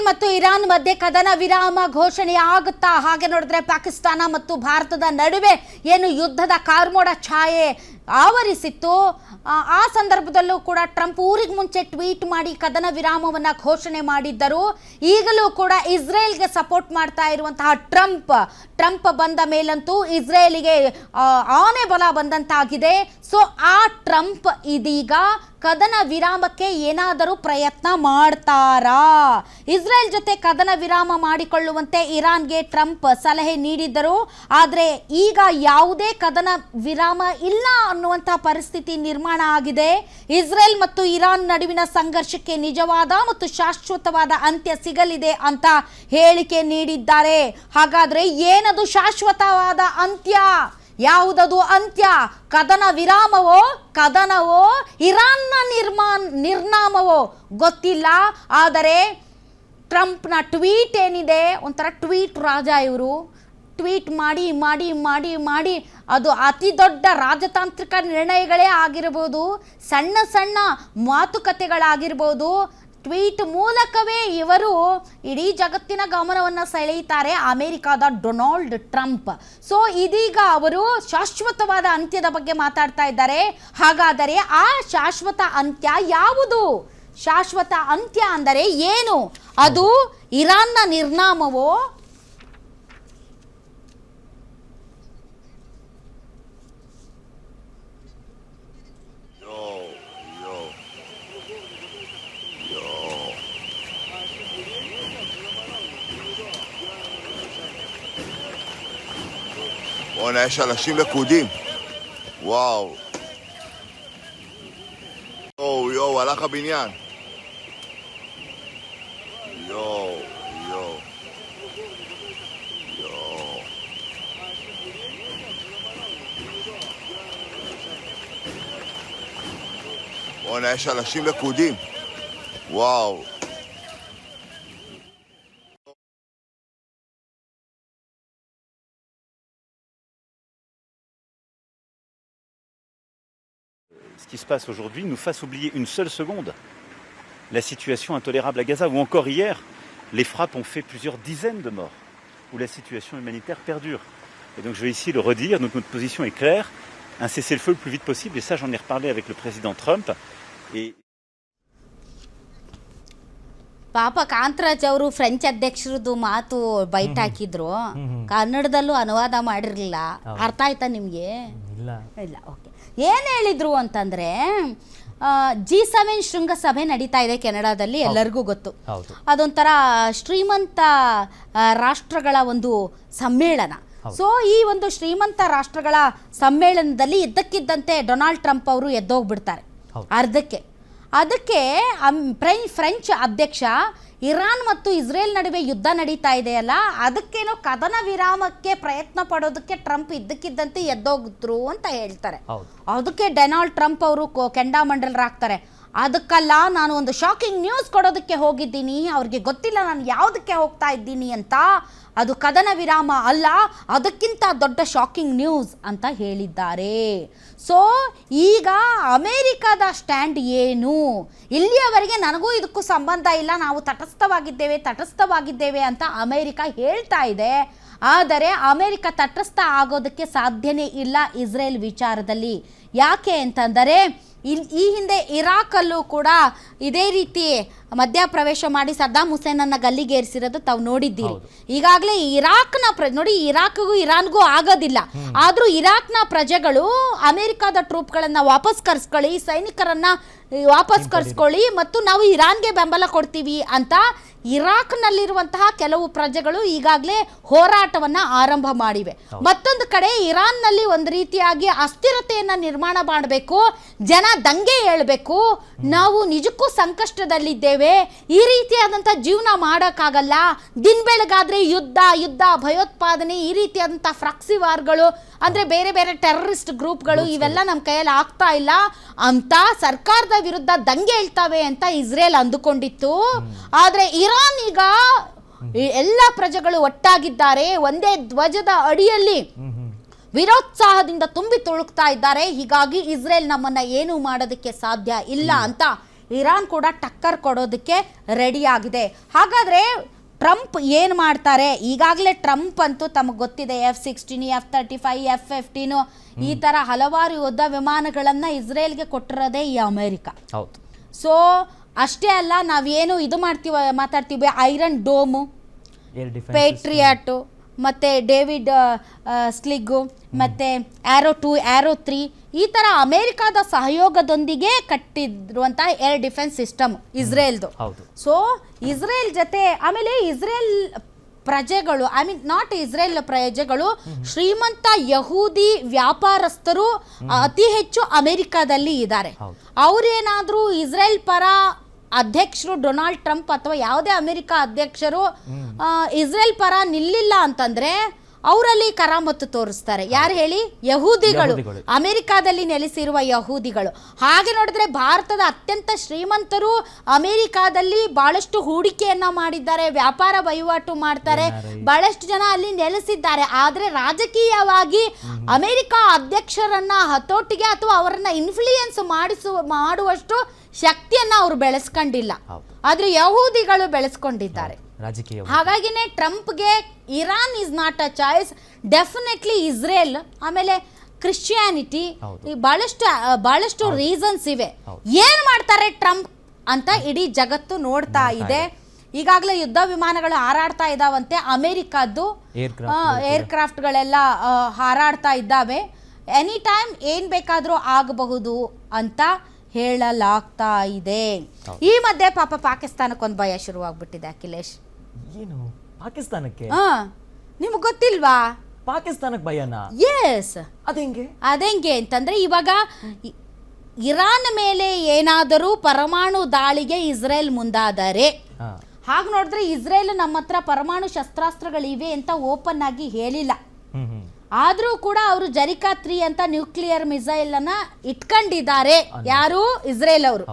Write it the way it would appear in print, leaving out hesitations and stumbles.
ಮತ್ತು ಇರಾನ್ ಮಧ್ಯೆ ಕದನ ವಿರಾಮ ಘೋಷಣೆ ಆಗುತ್ತಾ? ಹಾಗೆ ನೋಡಿದ್ರೆ ಪಾಕಿಸ್ತಾನ ಮತ್ತು ಭಾರತದ ನಡುವೆ ಏನು ಯುದ್ಧದ ಕಾರ್ಮೋಡ ಛಾಯೆ ಆವರಿಸಿತ್ತು. ಆ ಸಂದರ್ಭದಲ್ಲೂ ಕೂಡ ಟ್ರಂಪ್ ಊರಿಗೆ ಮುಂಚೆ ಟ್ವೀಟ್ ಮಾಡಿ ಕದನ ವಿರಾಮವನ್ನು ಘೋಷಣೆ ಮಾಡಿದ್ದರು. ಈಗಲೂ ಕೂಡ ಇಸ್ರೇಲ್ಗೆ ಸಪೋರ್ಟ್ ಮಾಡ್ತಾ ಇರುವಂತಹ ಟ್ರಂಪ್ ಬಂದ ಮೇಲಂತೂ ಇಸ್ರೇಲಿಗೆ ಆನೆ ಬಲ ಬಂದಂತಾಗಿದೆ. ಸೊ ಆ ಟ್ರಂಪ್ ಇದೀಗ ಕದನ ವಿರಾಮಕ್ಕೆ ಏನಾದರೂ ಪ್ರಯತ್ನ ಮಾಡ್ತಾರಾ? ಇಸ್ರೇಲ್ ಜೊತೆ ಕದನ ವಿರಾಮ ಮಾಡಿಕೊಳ್ಳುವಂತೆ ಇರಾನ್ಗೆ ಟ್ರಂಪ್ ಸಲಹೆ ನೀಡಿದ್ದರು. ಆದರೆ ಈಗ ಯಾವುದೇ ಕದನ ವಿರಾಮ ಇಲ್ಲ ಅನ್ನುವಂಥ ಪರಿಸ್ಥಿತಿ ನಿರ್ಮಾಣ ಆಗಿದೆ. ಇಸ್ರೇಲ್ ಮತ್ತು ಇರಾನ್ ನಡುವಿನ ಸಂಘರ್ಷಕ್ಕೆ ನಿಜವಾದ ಮತ್ತು ಶಾಶ್ವತವಾದ ಅಂತ್ಯ ಸಿಗಲಿದೆ ಅಂತ ಹೇಳಿಕೆ ನೀಡಿದ್ದಾರೆ. ಹಾಗಾದ್ರೆ ಏನದು ಶಾಶ್ವತವಾದ ಅಂತ್ಯ? ಯಾವುದದು ಅಂತ್ಯ? ಕದನ ವಿರಾಮವೋ, ಕದನವೋ, ಇರಾನ್ನ ನಿರ್ನಾಮವೋ ಗೊತ್ತಿಲ್ಲ. ಆದರೆ ಟ್ರಂಪ್ನ ಟ್ವೀಟ್ ಏನಿದೆ, ಒಂಥರ ಟ್ವೀಟ್ ರಾಜ ಇವರು. ಟ್ವೀಟ್ ಮಾಡಿ ಮಾಡಿ ಮಾಡಿ ಮಾಡಿ ಅದು ಅತಿ ದೊಡ್ಡ ರಾಜತಾಂತ್ರಿಕ ನಿರ್ಣಯಗಳೇ ಆಗಿರ್ಬೋದು, ಸಣ್ಣ ಸಣ್ಣ ಮಾತುಕತೆಗಳಾಗಿರ್ಬೋದು, ಟ್ವೀಟ್ ಮೂಲಕವೇ ಇವರು ಇಡೀ ಜಗತ್ತಿನ ಗಮನವನ್ನು ಸೆಳೆಯುತ್ತಾರೆ ಅಮೆರಿಕಾದ ಡೊನಾಲ್ಡ್ ಟ್ರಂಪ್. ಸೊ ಇದೀಗ ಅವರು ಶಾಶ್ವತವಾದ ಅಂತ್ಯದ ಬಗ್ಗೆ ಮಾತಾಡ್ತಾ ಇದ್ದಾರೆ. ಹಾಗಾದರೆ ಆ ಶಾಶ್ವತ ಅಂತ್ಯ ಯಾವುದು? ಶಾಶ್ವತ ಅಂತ್ಯ ಅಂದರೆ ಏನು? ಅದು ಇರಾನ್ನ ನಿರ್ನಾಮವೋ, בוא'נה, יש אנשים לכודים. וואו. יואו, הלך הבניין. יואו. בוא'נה, יש אנשים לכודים. וואו. Ce qui se passe aujourd'hui nous fasse oublier une seule seconde la situation intolérable à Gaza, où encore hier, les frappes ont fait plusieurs dizaines de morts, où la situation humanitaire perdure. Et donc je vais ici le redire, donc notre position est claire, un cessez-le-feu le plus vite possible, et ça j'en ai reparlé avec le président Trump. Et ಪಾಪ ಕಾಂತರಾಜ್ ಅವರು French ಅಧ್ಯಕ್ಷರದ್ದು ಮಾತು byte ಹಾಕಿದ್ರು, ಕನ್ನಡದಲ್ಲೂ ಅನುವಾದ ಮಾಡಿರಲಿಲ್ಲ. ಅರ್ಥ ಆಯ್ತಾ ನಿಮಗೆ? ಇಲ್ಲ. ಓಕೆ. ಏನು ಹೇಳಿದ್ರು ಅಂತಂದರೆ, G7 ಶೃಂಗಸಭೆ ನಡೀತಾ ಇದೆ ಕೆನಡಾದಲ್ಲಿ, ಎಲ್ಲರಿಗೂ ಗೊತ್ತು. ಅದೊಂಥರ ಶ್ರೀಮಂತ ರಾಷ್ಟ್ರಗಳ ಒಂದು ಸಮ್ಮೇಳನ. ಸೊ ಈ ಒಂದು ಶ್ರೀಮಂತ ರಾಷ್ಟ್ರಗಳ ಸಮ್ಮೇಳನದಲ್ಲಿ ಇದ್ದಕ್ಕಿದ್ದಂತೆ ಡೊನಾಲ್ಡ್ ಟ್ರಂಪ್ ಅವರು ಎದ್ದೋಗ್ಬಿಡ್ತಾರೆ ಅರ್ಧಕ್ಕೆ. ಅದಕ್ಕೆ ಫ್ರೆಂಚ್ ಅಧ್ಯಕ್ಷ ಇರಾನ್ ಮತ್ತು ಇಸ್ರೇಲ್ ನಡುವೆ ಯುದ್ಧ ನಡೀತಾ ಇದೆಯಲ್ಲ, ಅದಕ್ಕೇನೋ ಕದನ ವಿರಾಮಕ್ಕೆ ಪ್ರಯತ್ನ ಪಡೋದಕ್ಕೆ ಟ್ರಂಪ್ ಇದ್ದಕ್ಕಿದ್ದಂತೆ ಎದ್ದೋಗಿದ್ರು ಅಂತ ಹೇಳ್ತಾರೆ. ಅದಕ್ಕೆ ಡೊನಾಲ್ಡ್ ಟ್ರಂಪ್ ಅವರು ಕೆಂಡಾಮಂಡಲರಾಗ್ತಾರೆ. ಅದಕ್ಕಲ್ಲ, ನಾನು ಒಂದು ಶಾಕಿಂಗ್ ನ್ಯೂಸ್ ಕೊಡೋದಕ್ಕೆ ಹೋಗಿದ್ದೀನಿ, ಅವ್ರಿಗೆ ಗೊತ್ತಿಲ್ಲ ನಾನು ಯಾವುದಕ್ಕೆ ಹೋಗ್ತಾ ಇದ್ದೀನಿ ಅಂತ. ಅದು ಕದನ ವಿರಾಮ ಅಲ್ಲ, ಅದಕ್ಕಿಂತ ದೊಡ್ಡ ಶಾಕಿಂಗ್ ನ್ಯೂಸ್ ಅಂತ ಹೇಳಿದ್ದಾರೆ. ಸೊ ಈಗ ಅಮೇರಿಕಾದ ಸ್ಟ್ಯಾಂಡ್ ಏನು? ಇಲ್ಲಿಯವರೆಗೆ ನನಗೂ ಇದಕ್ಕೂ ಸಂಬಂಧ ಇಲ್ಲ, ನಾವು ತಟಸ್ಥವಾಗಿದ್ದೇವೆ ಅಂತ ಅಮೇರಿಕ ಹೇಳ್ತಾ ಇದೆ. ಆದರೆ ಅಮೇರಿಕ ತಟಸ್ಥ ಆಗೋದಕ್ಕೆ ಸಾಧ್ಯನೇ ಇಲ್ಲ ಇಸ್ರೇಲ್ ವಿಚಾರದಲ್ಲಿ. ಯಾಕೆ ಅಂತಂದರೆ, ಈ ಹಿಂದೆ ಇರಾಕಲ್ಲೂ ಕೂಡ ಇದೇ ರೀತಿ ಮಧ್ಯಪ್ರವೇಶ ಮಾಡಿ ಸದ್ದಾಮ್ ಹುಸೇನನ್ನು ಗಲ್ಲಿಗೇರಿಸಿರೋದು ತಾವು ನೋಡಿದ್ದೀರಿ. ಈಗಾಗಲೇ ಇರಾಕ್ನ ನೋಡಿ, ಇರಾಕ್ಗೂ ಇರಾನ್ಗೂ ಆಗೋದಿಲ್ಲ, ಆದರೂ ಇರಾಕ್ನ ಪ್ರಜೆಗಳು ಅಮೆರಿಕದ ಟ್ರೂಪ್ಗಳನ್ನು ವಾಪಸ್ ಕರೆಸ್ಕೊಳ್ಳಿ, ಸೈನಿಕರನ್ನು ವಾಪಸ್ ಕರೆಸ್ಕೊಳ್ಳಿ ಮತ್ತು ನಾವು ಇರಾನ್ಗೆ ಬೆಂಬಲ ಕೊಡ್ತೀವಿ ಅಂತ ಇರಾಕ್ನಲ್ಲಿರುವಂತಹ ಕೆಲವು ಪ್ರಜೆಗಳು ಈಗಾಗಲೇ ಹೋರಾಟವನ್ನು ಆರಂಭ ಮಾಡಿವೆ. ಮತ್ತೊಂದು ಕಡೆ ಇರಾನ್ನಲ್ಲಿ ಒಂದು ರೀತಿಯಾಗಿ ಅಸ್ಥಿರತೆಯನ್ನು ನಿರ್ಮಾಣ ಮಾಡಬೇಕು, ಜನ ದಂಗೆ ಏಳಬೇಕು, ನಾವು ನಿಜಕ್ಕೂ ಸಂಕಷ್ಟದಲ್ಲಿದ್ದೇವೆ, ಈ ರೀತಿಯಾದಂಥ ಜೀವನ ಮಾಡೋಕ್ಕಾಗಲ್ಲ, ದಿನ ಬೆಳಗಾದರೆ ಯುದ್ಧ ಭಯೋತ್ಪಾದನೆ, ಈ ರೀತಿಯಾದಂಥ ಫ್ರಾಕ್ಸಿ ವಾರ್ಗಳು, ಅಂದರೆ ಬೇರೆ ಬೇರೆ ಟೆರರಿಸ್ಟ್ ಗ್ರೂಪ್ಗಳು, ಇವೆಲ್ಲ ನಮ್ಮ ಕೈಯಲ್ಲಿ ಆಗ್ತಾ ಇಲ್ಲ ಅಂತ ಸರ್ಕಾರದ ವಿರುದ್ಧ ದಂಗೆ ಹೇಳ್ತವೆ ಅಂತ ಇಸ್ರೇಲ್ ಅಂದುಕೊಂಡಿತ್ತು. ಆದರೆ ಇರಾನ್ ಈಗ ಎಲ್ಲ ಪ್ರಜೆಗಳು ಒಟ್ಟಾಗಿದ್ದಾರೆ, ಒಂದೇ ಧ್ವಜದ ಅಡಿಯಲ್ಲಿ ವಿರೋತ್ಸಾಹದಿಂದ ತುಂಬಿ ತುಳುಕ್ತಾ ಇದ್ದಾರೆ. ಹೀಗಾಗಿ ಇಸ್ರೇಲ್ ನಮ್ಮನ್ನ ಏನು ಮಾಡೋದಕ್ಕೆ ಸಾಧ್ಯ ಇಲ್ಲ ಅಂತ ಇರಾನ್ ಕೂಡ ಟಕ್ಕರ್ ಕೊಡೋದಕ್ಕೆ ರೆಡಿ ಆಗಿದೆ. ಹಾಗಾದರೆ ಟ್ರಂಪ್ ಏನು ಮಾಡ್ತಾರೆ? ಈಗಾಗಲೇ ಟ್ರಂಪ್ ಅಂತೂ ತಮಗೆ ಗೊತ್ತಿದೆ, F-16, F-35, F-15 ಈ ಥರ ಹಲವಾರು ಯುದ್ಧ ವಿಮಾನಗಳನ್ನು ಇಸ್ರೇಲ್ಗೆ ಕೊಟ್ಟಿರೋದೇ ಈ ಅಮೇರಿಕ. ಹೌದು. ಸೊ ಅಷ್ಟೇ ಅಲ್ಲ, ನಾವೇನು ಇದು ಮಾತಾಡ್ತೀವಿ ಐರನ್ ಡೋಮು, ಪೇಟ್ರಿಯಾಟು, ಮತ್ತು ಡೇವಿಡ್ ಸ್ಲಿಗ್ಗು, ಮತ್ತು ಆ್ಯರೋ 2, ಆ್ಯರೋ 3 ಈ ಥರ ಅಮೇರಿಕಾದ ಸಹಯೋಗದೊಂದಿಗೆ ಕಟ್ಟಿರುವಂಥ ಏರ್ ಡಿಫೆನ್ಸ್ ಸಿಸ್ಟಮ್ ಇಸ್ರೇಲ್ದು. ಸೊ ಇಸ್ರೇಲ್ ಜೊತೆ ಆಮೇಲೆ ಇಸ್ರೇಲ್ ಪ್ರಜೆಗಳು, ಐ ಮೀನ್ ನಾಟ್ ಇಸ್ರೇಲ್ ಪ್ರಜೆಗಳು, ಶ್ರೀಮಂತ ಯಹೂದಿ ವ್ಯಾಪಾರಸ್ಥರು ಅತಿ ಹೆಚ್ಚು ಅಮೇರಿಕಾದಲ್ಲಿ ಇದ್ದಾರೆ. ಅವರೇನಾದರೂ ಇಸ್ರೇಲ್ ಪರ ಅಧ್ಯಕ್ಷರು ಡೊನಾಲ್ಡ್ ಟ್ರಂಪ್ ಅಥವಾ ಯಾವುದೇ ಅಮೆರಿಕ ಅಧ್ಯಕ್ಷರು ಇಸ್ರೇಲ್ ಪರ ನಿಲ್ಲಿಲ್ಲ ಅಂತಂದ್ರೆ ಅವರಲ್ಲಿ ಕರಾಮತ್ತು ತೋರಿಸ್ತಾರೆ. ಯಾರು ಹೇಳಿ? ಯಹೂದಿಗಳು, ಅಮೆರಿಕಾದಲ್ಲಿ ನೆಲೆಸಿರುವ ಯಹೂದಿಗಳು. ಹಾಗೆ ನೋಡಿದ್ರೆ ಭಾರತದ ಅತ್ಯಂತ ಶ್ರೀಮಂತರು ಅಮೆರಿಕಾದಲ್ಲಿ ಬಹಳಷ್ಟು ಹೂಡಿಕೆಯನ್ನ ಮಾಡಿದ್ದಾರೆ, ವ್ಯಾಪಾರ ವಹಿವಾಟು ಮಾಡ್ತಾರೆ, ಬಹಳಷ್ಟು ಜನ ಅಲ್ಲಿ ನೆಲೆಸಿದ್ದಾರೆ. ಆದರೆ ರಾಜಕೀಯವಾಗಿ ಅಮೆರಿಕ ಅಧ್ಯಕ್ಷರನ್ನ ಹತೋಟಿಗೆ ಅಥವಾ ಅವರನ್ನ ಇನ್ಫ್ಲೂಯೆನ್ಸ್ ಮಾಡುವಷ್ಟು ಶಕ್ತಿಯನ್ನ ಅವರು ಬೆಳೆಸ್ಕೊಂಡಿಲ್ಲ, ಆದ್ರೆ ಯಹೂದಿಗಳು ಬೆಳೆಸ್ಕೊಂಡಿದ್ದಾರೆ. ಹಾಗಾಗಿನೇ ಟ್ರಂಪ್ಗೆ Iran is not a choice, definitely Israel, ಆಮೇಲೆ ಕ್ರಿಶ್ಚಿಯಾನಿಟಿ, ಬಹಳಷ್ಟು ರೀಸನ್ಸ್ ಇವೆ. ಏನ್ ಮಾಡ್ತಾರೆ ಟ್ರಂಪ್ ಅಂತ ಇಡೀ ಜಗತ್ತು ನೋಡ್ತಾ ಇದೆ. ಈಗಾಗಲೇ ಯುದ್ಧ ವಿಮಾನಗಳು ಹಾರಾಡ್ತಾ ಇದ್ದಾವಂತೆ, ಅಮೆರಿಕದ್ದು ಏರ್ಕ್ರಾಫ್ಟ್ಗಳೆಲ್ಲ ಹಾರಾಡ್ತಾ ಇದ್ದಾವೆ. ಎನಿ ಟೈಮ್ ಏನ್ ಬೇಕಾದರೂ ಆಗಬಹುದು ಅಂತ ಹೇಳಲಾಗ್ತಾ ಇದೆ. ಈ ಮಧ್ಯೆ ಪಾಪ ಪಾಕಿಸ್ತಾನಕ್ಕೆ ಒಂದು ಭಯ ಶುರುವಾಗ್ಬಿಟ್ಟಿದೆ ಅಖಿಲೇಶ್. ಏನು ಪಾಕಿಸ್ತಾನಕ್ಕೆ? ನಿಮ್ಗೆ ಗೊತ್ತಿಲ್ವಾ? ಪಾಕಿಸ್ತಾನಕ್ಕೆ ಭಯನಾ? ಎಸ್. ಅതെಂಗೆ ಅಂತಂದ್ರೆ ಇವಾಗ ಇರಾನ್ ಮೇಲೆ ಏನಾದರೂ ಪರಮಾಣು ದಾಳಿಗೆ ಇಸ್ರೇಲ್ ಮುಂದಾದರೆ, ಹಾಗೆ ನೋಡಿದ್ರೆ ಇಸ್ರೇಲ್ ನಮ್ಮ ಹತ್ರ ಪರಮಾಣು ಶಸ್ತ್ರಾಸ್ತ್ರಗಳಿವೆ ಅಂತ ಓಪನ್ ಆಗಿ ಹೇಳಿಲ್ಲ. ಆದ್ರೂ ಕೂಡ ಅವರು ಜರಿಕಾ 3 ಅಂತ ನ್ಯೂಕ್ಲಿಯರ್ ಮಿಸೈಲ್ ಅನ್ನ ಇಟ್ಕೊಂಡಿದ್ದಾರೆ. ಯಾರು? ಇಸ್ರೇಲ್ ಅವರು.